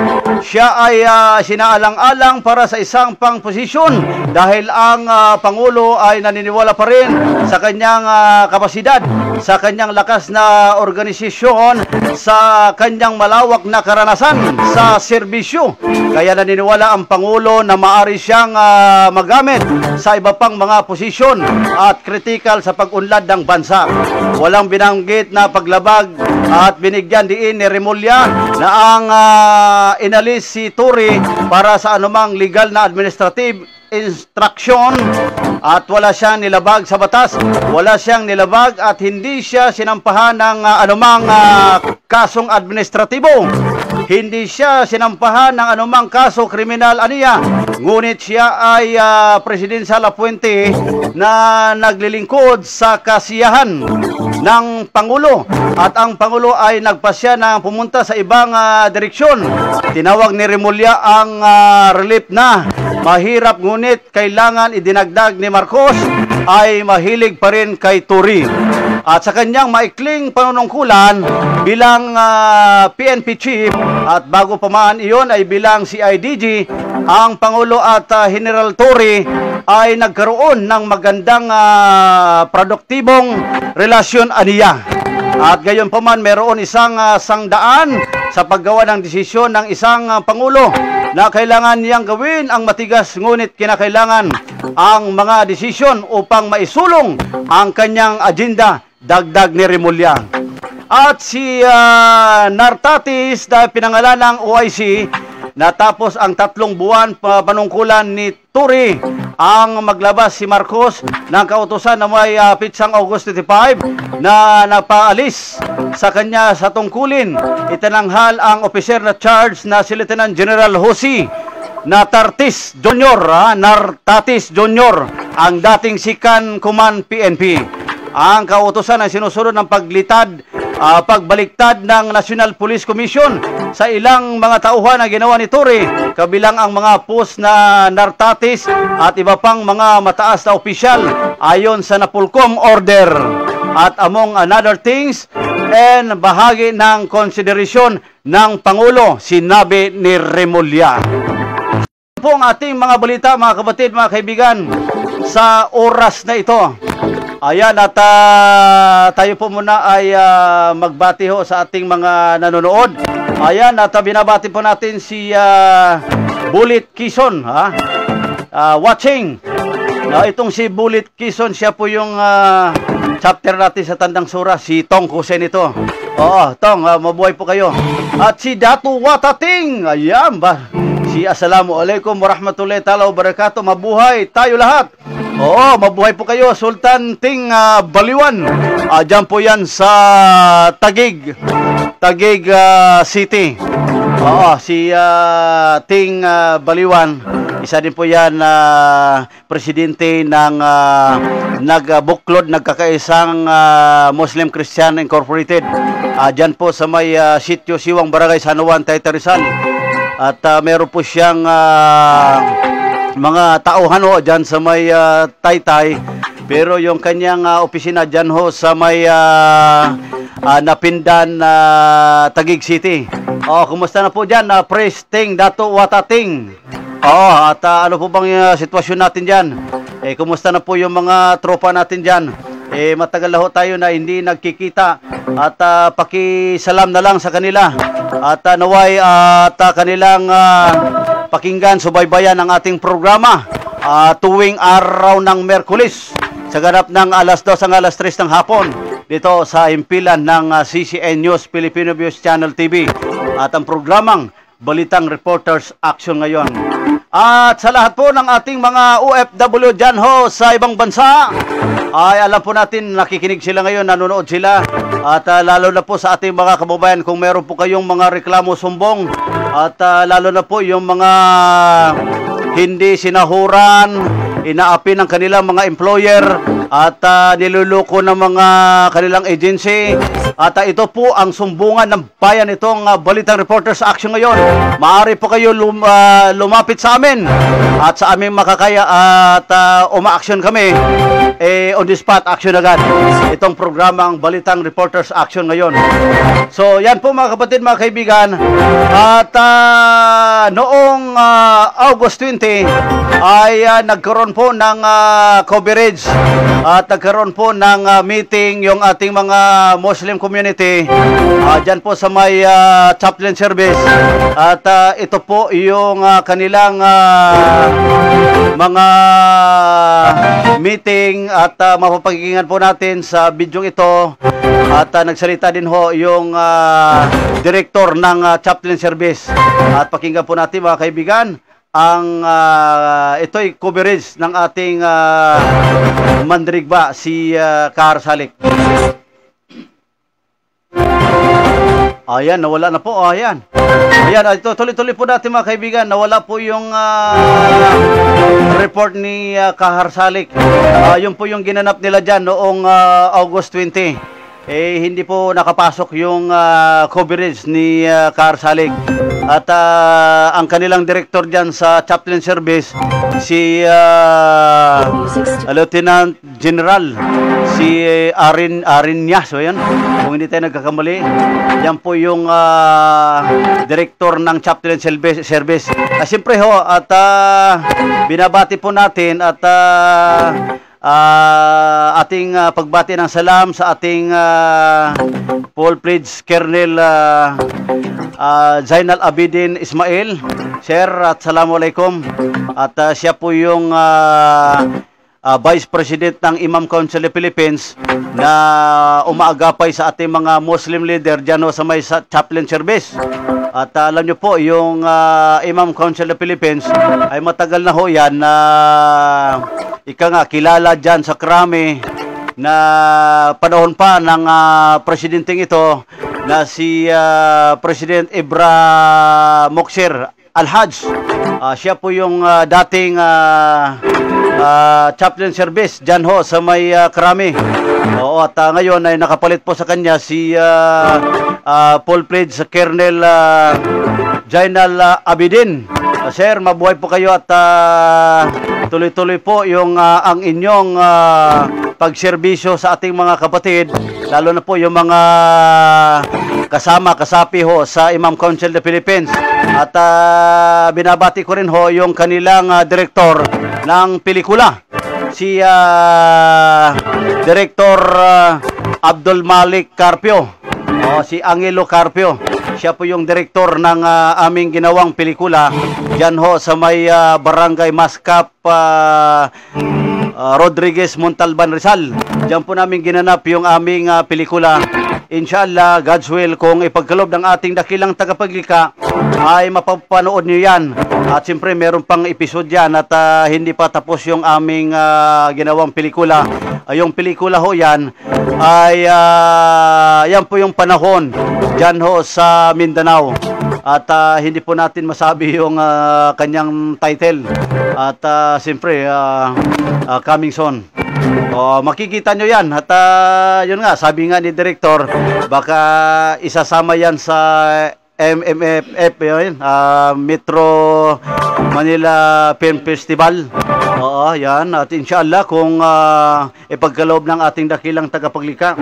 siya ay sinaalang-alang para sa isang pang posisyon dahil ang Pangulo ay naniniwala pa rin sa kanyang kapasidad, sa kanyang lakas na organisasyon, sa kanyang malawak na karanasan sa serbisyo. Kaya naniniwala ang Pangulo na maaari siyang magamit sa iba pang mga posisyon at kritikal sa pag-unlad ng bansa. Walang binanggit na paglabag at binigyan diin ni Remulla na ang inalis si Torre para sa anumang legal na administrative instruction, at wala siyang nilabag sa batas, wala siyang nilabag at hindi siya sinampahan ng anumang kasong administratibo. Hindi siya sinampahan ng anumang kaso kriminal aniya. Ngunit siya ay presidential appointee na naglilingkod sa kasiyahan ng Pangulo, at ang Pangulo ay nagpasya na pumunta sa ibang direksyon. Tinawag ni Remulla ang relief na mahirap, ngunit kailangan idinagdag ni Marcos ay mahilig pa rin kay Torre. At sa kanyang maikling panunungkulan bilang PNP chief at bago pa man iyon ay bilang CIDG, ang Pangulo at General Torre ay nagkaroon ng magandang produktibong relasyon aniya. At gayon pa man, meron isang sangdaan sa paggawa ng desisyon ng isang Pangulo na kailangan niyang gawin ang matigas, ngunit kinakailangan ang mga desisyon upang maisulong ang kanyang agenda, dagdag ni Remulla. At si Nartatis na pinangalan ng OIC, natapos ang 3 buwan panungkulan ni Torre, ang maglabas si Marcos ng kautusan na may pitsang August 25 na napaalis sa kanya sa tungkulin. Itinanghal ang opiser na charge na si Lieutenant General Jose Nartatis Jr., ang dating Sikan Command PNP. Ang kautusan ay sinusunod ng pagbaliktad ng National Police Commission sa ilang mga tauhan na ginawa ni Torre, kabilang ang mga post na Nartatis at iba pang mga mataas na opisyal ayon sa Napolcom order. At among another things, and bahagi ng konsiderasyon ng Pangulo, sinabi ni Remulla. Po ang ating mga balita, mga kapatid, mga kaibigan, sa oras na ito. Ayan, at tayo po muna ay magbati ho sa ating mga nanonood. Ayan, at binabati po natin si Bullet Quezon, watching. Itong si Bullet Quezon, siya po yung chapter natin sa Tandang Sura, si Tong Kusen ito. Oo, Tong, mabuhay po kayo. At si Datu Watating, ayan ba? Si Assalamualaikum warahmatullahi ta'ala wabarakatuh, mabuhay tayo lahat. Oo, mabuhay po kayo, Sultan Ting Baliwan. Diyan po yan sa Taguig City. Oo, si Ting Baliwan, isa din po yan presidente ng nagbuklod, nagkakaisang Muslim Christian Incorporated. Diyan po sa may sitio Siwang Barangay San Juan, Taytay Rizal. At meron po siyang mga tauhan ho dyan sa may Taytay, pero yung kanyang opisina dyan ho sa may Napindan, Taguig City. Kumusta na po dyan, Presting Datu Watating? At ano po bang sitwasyon natin dyan? Kumusta na po yung mga tropa natin dyan? matagal na ho tayo na hindi nagkikita at pakisalam na lang sa kanila at naway at kanilang pakinggan, subaybayan ang ating programa tuwing araw ng Merkulis sa ganap ng alas 2 hanggang alas 3 ng hapon dito sa himpilan ng CCN News Filipino News Channel TV at ang programang Balitang Reporters Action ngayon. At sa lahat po ng ating mga OFW dyan ho sa ibang bansa, ay alam po natin nakikinig sila ngayon, nanonood sila. At lalo na po sa ating mga kababayan kung meron po kayong mga reklamo sumbong at lalo na po yung mga hindi sinahuran, inaapi ng kanilang mga employer at niluluko ng mga kanilang agency. At ito po ang sumbungan ng bayan, itong Balitang Reporters Action ngayon. Maaari po kayo lumapit sa amin at sa aming makakaya at uma-action kami. On the spot action agad itong programang Balitang Reporters Action ngayon. So yan po mga kapatid, mga kaibigan. At noong August 20 ay nagkaroon po ng coverage at nagkaroon po ng meeting yung ating mga Muslim community dyan po sa may chaplain service. At ito po yung kanilang mga meeting at mapapakinggan po natin sa bidyong ito. At nagsalita din ho yung director ng chaplain service. At pakinggan po natin mga kaibigan ang ito'y coverage ng ating mandirigma si Kahar Salik. Ayan, nawala na po. Ayan. Ayan, ito, tuloy-tuloy po natin mga kaibigan. Nawala po yung report ni Kahar Salik. Yun po yung ginanap nila dyan noong August 20. Hindi po nakapasok yung coverage ni Kahar Salik. At ang kanilang director dyan sa chaplain service, si Lieutenant General, si Arinyas. So yan, kung hindi tayo nagkakamali, yan po yung director ng chaplain service. Siyempre ho, at binabati po natin at ating pagbati ng salam sa ating Paul Pledge Colonel Zainal Abidin Ismail. Sir, at Assalamualaikum. At siya po yung Vice President ng Imam Council of Philippines na umaagapay sa ating mga Muslim leader dyan sa may chaplain service. At alam nyo po, yung Imam Council of Philippines ay matagal na ho yan na kilala dyan sa Krami na panahon pa ng presidenteng ito na si President Ibra Moksir Al-Hajj. Siya po yung dating chaplain service dyan ho sa may Krami. Oo, at ngayon ay nakapalit po sa kanya si Paul Pledge Colonel Zainal Abidin. Sir, mabuhay po kayo at tuloy-tuloy po yung ang inyong pagserbisyo sa ating mga kapatid, lalo na po yung mga kasapi ho sa Imam Council of the Philippines. At binabati ko rin ho yung kanilang direktor ng pelikula, si Director Abdul Malik Carpio, si Angelo Carpio. Siya po yung direktor ng aming ginawang pelikula dyan ho sa may Barangay Mascap, Rodriguez, Montalban, Rizal. Diyan po namin ginanap yung aming pelikula. Inshallah, God's will, kung ipagkalob ng ating dakilang tagapaglika, ay mapapanood nyo yan. At siyempre, meron pang episode yan at hindi pa tapos yung aming ginawang pelikula. Yung pelikula ho yan ay yan po yung panahon dyan ho sa Mindanao. At hindi po natin masabi yung kanyang title. At siyempre, coming soon. Makikita nyo yan. At yun nga, sabi nga ni Director, baka isasama yan sa MMFF, yun, Metro Manila Film Festival. Oo, yan. At inshallah kung ipagkaloob ng ating dakilang tagapaglikha.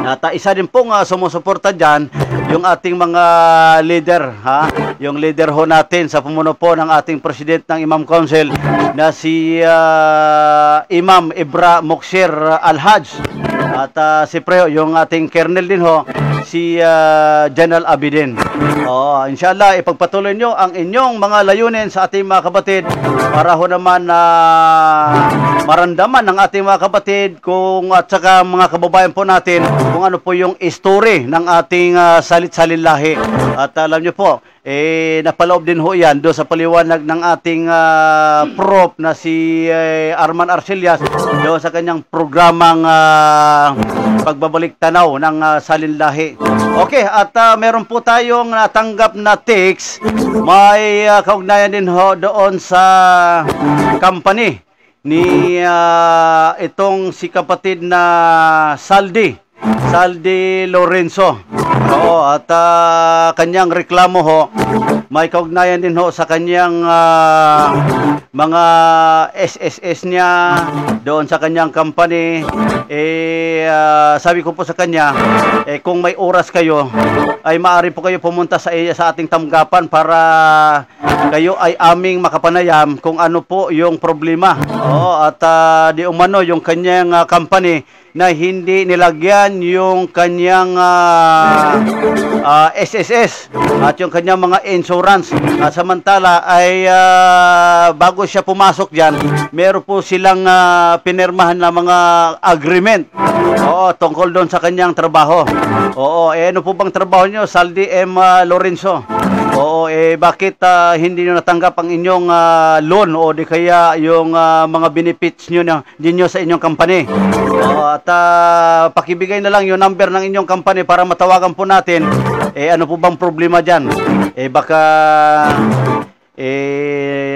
At isa din pong sumusuporta dyan, yung ating mga leader, ha? Yung leader ho natin sa pumuno po ng ating President ng Imam Council na si Imam Ibra Moksir Al-Haj. At siyempre, yung ating kernel din ho, si General Abidin. Inshallah, ipagpatuloy nyo ang inyong mga layunin sa ating mga kapatid para ho naman na maramdaman ng ating mga kapatid at saka mga kababayan po natin kung ano po yung story ng ating salit-salin lahi. At alam nyo po, napaloob din ho yan doon sa paliwanag ng ating prop na si Arman Arcelias doon sa kanyang programang pagbabalik tanaw ng salin lahi. Okay, at meron po tayong natanggap na text. May kaugnayan din ho doon sa company ni itong si kapatid na Saldi Lorenzo. Oo, at kanyang reklamo ho, may kaugnayan din ho sa kanyang mga SSS niya doon sa kanyang company. Sabi ko po sa kanya, kung may oras kayo, ay maaari po kayo pumunta sa ating tanggapan para kayo ay aming makapanayam kung ano po yung problema. At di umano yung kanyang company na hindi nilagyan yung kanyang SSS at yung kanyang mga insurance. Samantala ay bago siya pumasok dyan, meron po silang pinirmahan na mga agreement tungkol doon sa kanyang trabaho. Ano po bang trabaho nyo, Saldi M. Lorenzo? Bakit hindi nyo natanggap ang inyong loan o di kaya yung mga benefits nyo sa inyong company? At pakibigay na lang yung number ng inyong company para matawagan po natin. Ano po bang problema dyan? Baka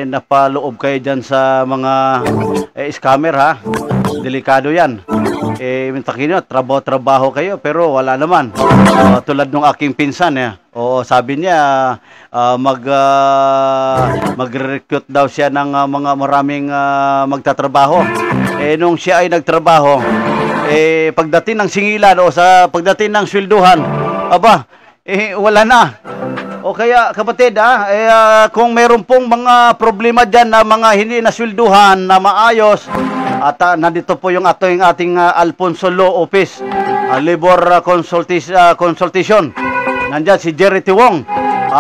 napaloob kayo dyan sa mga scammer, ha? Delikado yan. Mintakin nyo, trabaho kayo pero wala naman. Tulad nung aking pinsan, sabi niya mag-recruit daw siya ng mga maraming magtatrabaho. Nung siya ay nagtrabaho, pagdating ng singilan o sa pagdating ng swelduhan, wala na. O kaya kapatid, kung meron pong mga problema dyan na mga hindi naswelduhan na maayos, at nandito po yung ating Alfonso Law Office, Labor Consultation. Nandyan si Jerry Tiwong.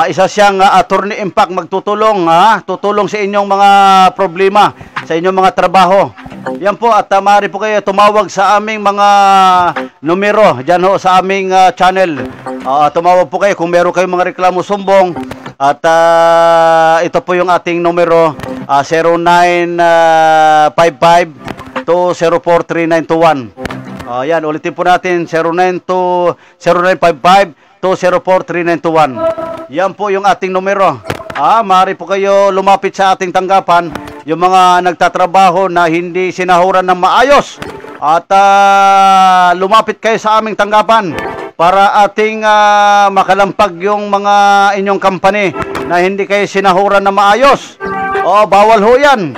Isa siyang attorney impact, magtutulong, tutulong sa inyong mga problema, sa inyong mga trabaho. Yan po, at maaari po kayo tumawag sa aming mga numero dyan ho sa aming channel. Tumawag po kayo kung meron kayong mga reklamo sumbong. At ito po yung ating numero, 0955-204-3921. Yan, ulitin po natin, 0955-204-3921. Yan po yung ating numero. Maaari po kayo lumapit sa ating tanggapan, yung mga nagtatrabaho na hindi sinahuran ng maayos. At lumapit kayo sa aming tanggapan para ating makalampag yung mga inyong company na hindi kayo sinahuran ng maayos. Bawal ho yan.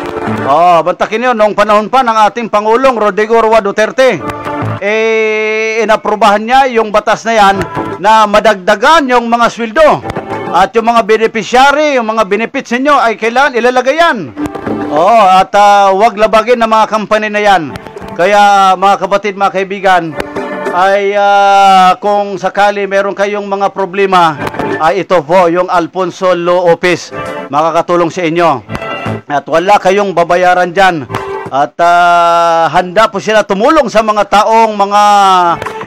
Bantakin nyo, noong panahon pa ng ating Pangulong Rodrigo Roa Duterte, inaprubahan niya yung batas na yan na madagdagan yung mga sweldo. At yung mga beneficiary, yung mga benefits ninyo ay kailangan ilalagay yan. At wag labagin ng mga company na yan. Kaya mga kapatid, mga kaibigan, ay kung sakali meron kayong mga problema, ay ito po yung Alfonso Law Office, makakatulong sa inyo. At wala kayong babayaran dyan. At handa po sila tumulong sa mga taong mga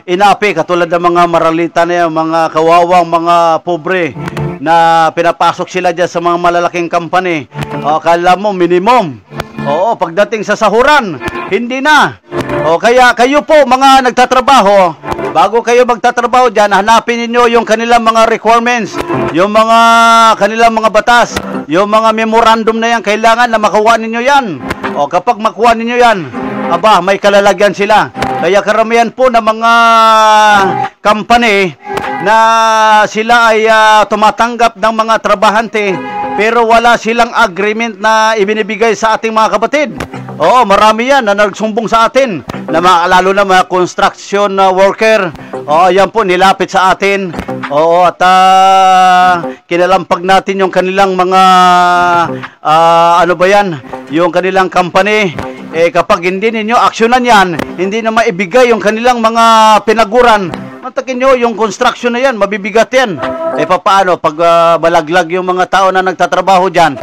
inapi, katulad ng mga maralita na yan, mga kawawang, mga pobre, na pinapasok sila dyan sa mga malalaking company. Kala mo minimum. Pagdating sa sahuran, hindi na. Kaya kayo po mga nagtatrabaho, bago kayo magtatrabaho dyan, hanapin niyo yung kanilang mga requirements, yung mga kanilang mga batas, yung mga memorandum na yan, kailangan na makuha ninyo yan. Kapag makuha ninyo yan, may kalalagyan sila. Kaya karamihan po ng mga company na sila ay tumatanggap ng mga trabahante pero wala silang agreement na ibinibigay sa ating mga kapatid. Oo, marami yan na nagsumbong sa atin, lalo na mga construction worker. Oo, yan po, nilapit sa atin. Oo, at kinalampag natin yung kanilang mga, ano ba yan, yung kanilang company. Kapag hindi ninyo aksyonan yan, hindi na maibigay yung kanilang mga pinaguran. Matakin nyo, yung construction na yan, mabibigat yan. Paano, pag malaglag yung mga tao na nagtatrabaho dyan,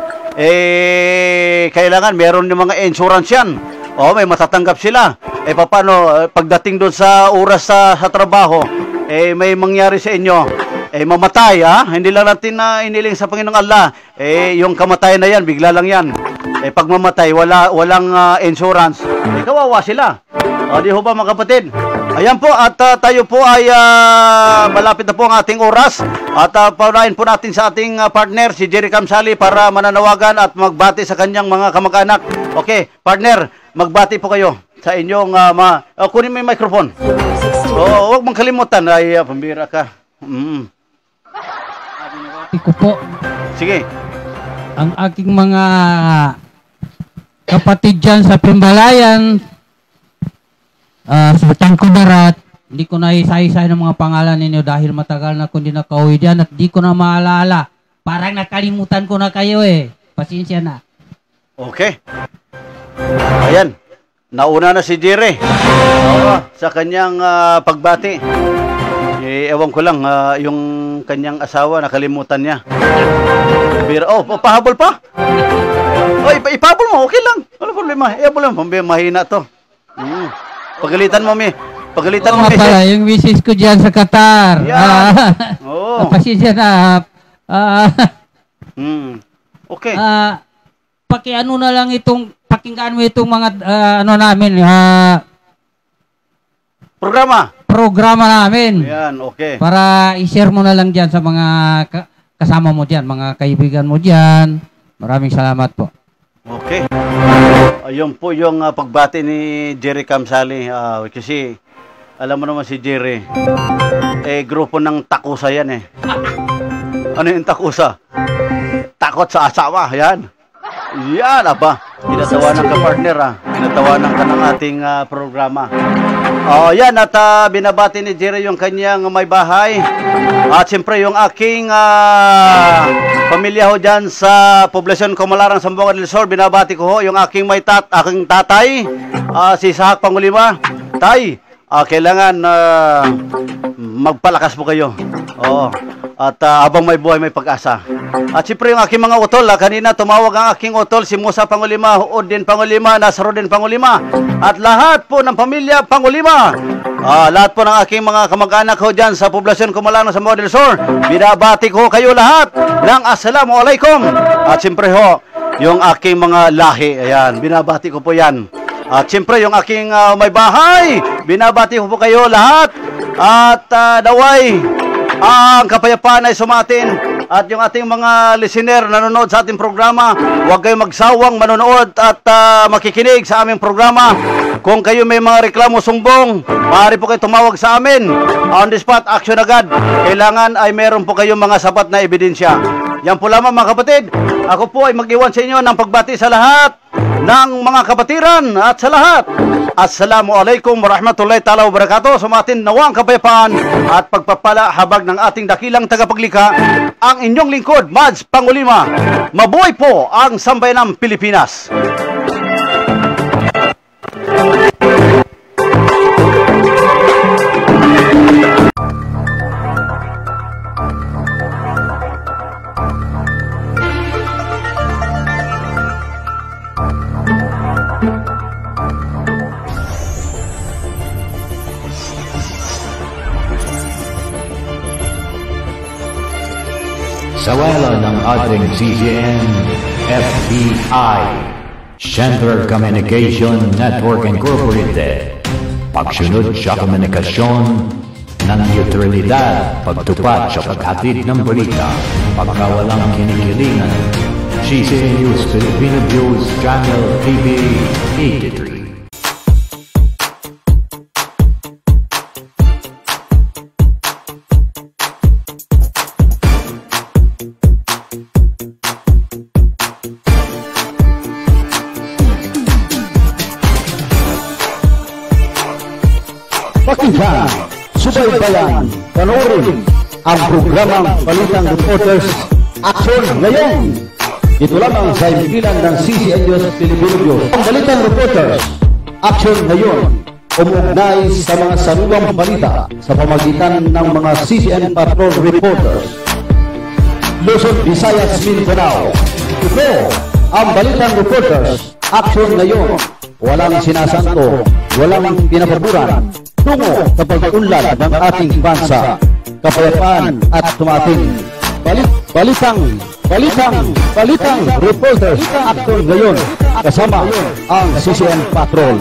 kailangan meron yung mga insurance yan. May matatanggap sila. Paano, pagdating doon sa oras sa trabaho, may mangyari sa inyo, mamatay, Hindi lang natin na iniling sa Panginoong Allah. Yung kamatayan na yan, bigla lang yan. Pag mamatay, walang insurance, kawawa sila. Di ho ba mga kapatid? Ayan po, at tayo po ay malapit na po ang ating oras. At paunahin po natin sa ating partner, si Jerry Kamsali, para mananawagan at magbati sa kanyang mga kamag-anak. Okay, partner, magbati po kayo sa inyong kunin mo yung microphone. Huwag mong kalimutan. Ay, pambira ka. Iko po. Sige. Ang aking mga kapatid dyan sa Pimbalayan, sa Tangkudarat, hindi ko na isa-isa ng mga pangalan ninyo dahil matagal na kung hindi nakauwi dyan at di ko na maalala. Parang nakalimutan ko na kayo Pasensya na. Okay. Ayan. Nauna na si Jerry sa kanyang pagbati. Ewan ko lang, yung kanyang asawa, nakalimutan niya. Pahabol pa? Ipahabol mo, okay lang. Wala problema. Mahina to. Pagalitan mo, Pagalitan mo, pala, yung misis ko dyan sa Qatar. Pasensya na. Okay. Pakiano na lang pakinggan mo itong mga, namin, programa namin. Yan, okay. Para i-share mo na lang dyan sa mga kasama mo dyan, mga kaibigan mo dyan. Maraming salamat po. Okay. Ayun po yung pagbati ni Jerry Kamsali. Kasi, alam mo naman si Jerry, grupo ng takusa yan Ano yung takusa? Takot sa asawa, yan. Yan, Tinatawanan ka, partner, Tinatawanan ka ng ating programa. Yan, at binabati ni Jerry yung kanyang may bahay. At siyempre yung aking pamilya ho dyan sa Poblasyon Comalarang, Zamboanga del Sur. Binabati ko ho yung aking aking tatay, si Sahak Pangulima. Tay, kailangan magpalakas po kayo. At habang may buhay, may pag-asa. At siyempre yung aking mga utol, kanina tumawag ang aking utol, si Musa Pangulima, Udin Pangulima, Nasrudin Pangulima, at lahat po ng pamilya Pangulima. Lahat po ng aking mga kamag-anak ho dyan sa Poblasyon Comalarang, Zamboanga del Sur. Binabati ko kayo lahat ng Assalamualaikum. At siyempre ho, yung aking mga lahi, ayan, binabati ko po yan. At siyempre yung aking may bahay, binabati ko po kayo lahat. At naway, ang kapayapaan ay sumatin. At yung ating mga listener nanonood sa ating programa, huwag kayong magsawang manonood at makikinig sa aming programa. Kung kayo may mga reklamo, sumbong, maaari po kayo tumawag sa amin. On the spot, action agad. Kailangan ay meron po kayong mga sapat na ebidensya. Yan po lamang mga kapatid. Ako po ay mag-iwan sa inyo ng pagbati sa lahat ng mga kapatiran at sa lahat. Assalamualaikum warahmatullahi ta'ala wabarakatuh. Sumatin nawa ang kapayapaan at pagpapala habag ng ating dakilang tagapaglikha, ang inyong lingkod, Mads Pangulima. Mabuhay po ang sambayanang Pilipinas. Sa wala ng ating CGN, FBI, Central Communication Network Incorporated, pagsunod sa komunikasyon ng neutralidad, pagtupad sa paghatid ng balita, pagkawalang kinikilingan, CGN News Filipino News Channel TV 83. Minsan, subaybayan, panoorin ang programang Balitang Reporters Action Ngayon. Ito lamang sa impilan ng CCNDOS Pilipinas. Ang Balitang Reporters Action Ngayon, umuugnay sa mga sariwang balita sa pamagitan ng mga CCN Patrol Reporters. Luzon, Visayas, Mindanao. Ito ang Balitang Reporters Action Ngayon. Walang sinasanto, walang pinapaboran tungo sa pag-unlad ng ating bansa, kapayapaan at tumating. Balitang Reporters Action Ngayon kasama ang CCN Patrol.